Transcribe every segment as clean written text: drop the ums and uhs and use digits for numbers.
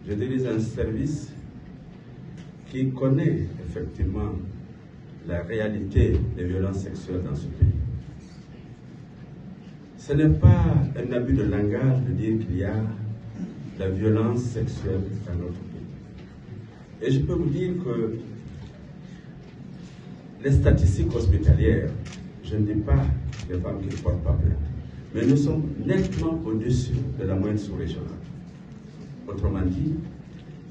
je dirige un service qui connaît effectivement la réalité des violences sexuelles dans ce pays. Ce n'est pas un abus de langage de dire qu'il y a de la violence sexuelle dans notre pays. Et je peux vous dire que les statistiques hospitalières, je ne dis pas les femmes qui ne portent pas plainte, mais nous sommes nettement au-dessus de la moyenne sous-régionale. Autrement dit,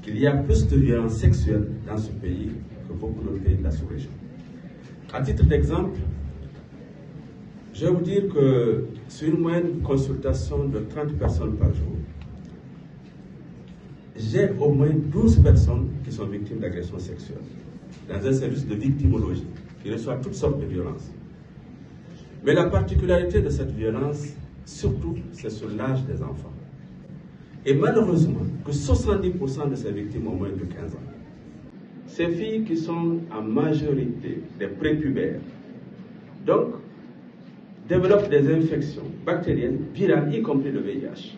qu'il y a plus de violences sexuelles dans ce pays que beaucoup d'autres pays de la sous-région. À titre d'exemple, je vais vous dire que sur une moyenne consultation de 30 personnes par jour, j'ai au moins 12 personnes qui sont victimes d'agressions sexuelles dans un service de victimologie qui reçoit toutes sortes de violences. Mais la particularité de cette violence, surtout, c'est sur l'âge des enfants. Et malheureusement, que 70% de ces victimes ont moins de 15 ans. Ces filles qui sont en majorité des prépubères, donc, développent des infections bactériennes, virales, y compris le VIH.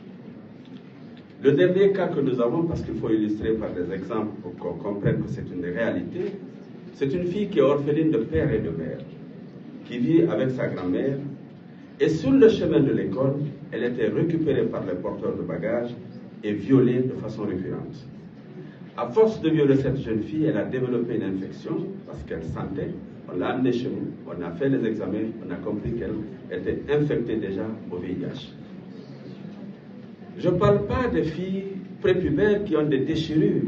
Le dernier cas que nous avons, parce qu'il faut illustrer par des exemples pour qu'on comprenne que c'est une réalité, c'est une fille qui est orpheline de père et de mère, qui vit avec sa grand-mère, et sur le chemin de l'école, elle était récupérée par les porteurs de bagages et violée de façon récurrente. À force de violer cette jeune fille, elle a développé une infection parce qu'elle sentait. On l'a amenée chez nous, on a fait les examens, on a compris qu'elle était infectée déjà au VIH. Je ne parle pas des filles prépubères qui ont des déchirures,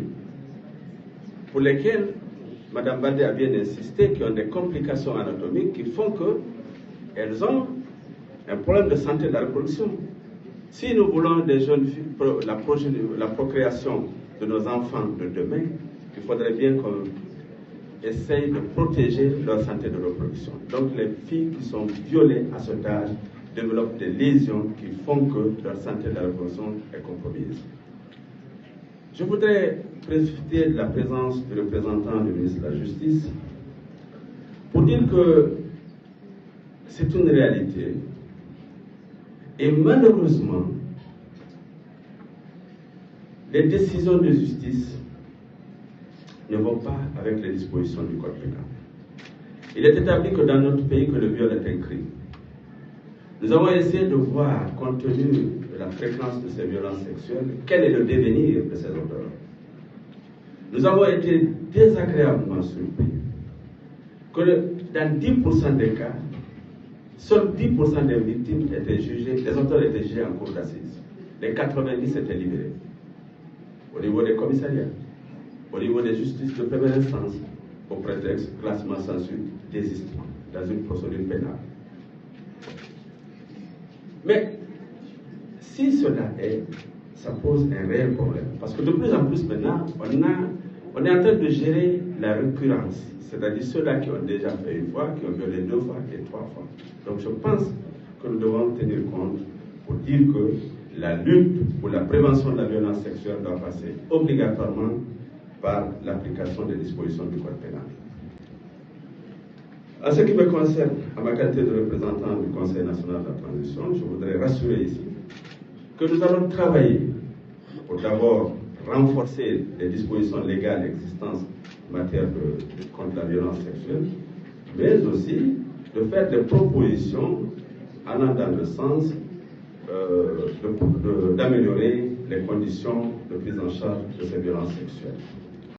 pour lesquelles Mme Baldé a bien insisté, qui ont des complications anatomiques qui font qu'elles ont un problème de santé de la reproduction. Si nous voulons des jeunes filles, la procréation de nos enfants de demain, il faudrait bien qu'on essaye de protéger leur santé de reproduction. Donc les filles qui sont violées à cet âge développent des lésions qui font que leur santé de la reproduction est compromise. Je voudrais profiter de la présence du représentant du ministre de la Justice pour dire que c'est une réalité et malheureusement, les décisions de justice ne vont pas avec les dispositions du Code pénal. Il est établi que dans notre pays, que le viol est un crime. Nous avons essayé de voir, compte tenu de la fréquence de ces violences sexuelles, quel est le devenir de ces auteurs. Nous avons été désagréablement surpris que dans 10% des cas, seuls 10% des victimes étaient jugées, les auteurs étaient jugés en cour d'assises. Les 90 étaient libérés. Au niveau des commissariats, au niveau des justices de première instance, au prétexte classement sans suite, désistement, dans une procédure pénale. Mais si cela est, ça pose un réel problème. Parce que de plus en plus maintenant, on est en train de gérer la récurrence. C'est-à-dire ceux-là qui ont déjà fait une fois, qui ont violé 2 fois et 3 fois. Donc je pense que nous devons tenir compte pour dire que la lutte pour la prévention de la violence sexuelle doit passer obligatoirement par l'application des dispositions du Code pénal. En ce qui me concerne, à ma qualité de représentant du Conseil national de la transition, je voudrais rassurer ici que nous allons travailler pour d'abord renforcer les dispositions légales existantes en matière de lutte contre la violence sexuelle, mais aussi de faire des propositions allant dans le sens d'améliorer les conditions de prise en charge de ces violences sexuelles.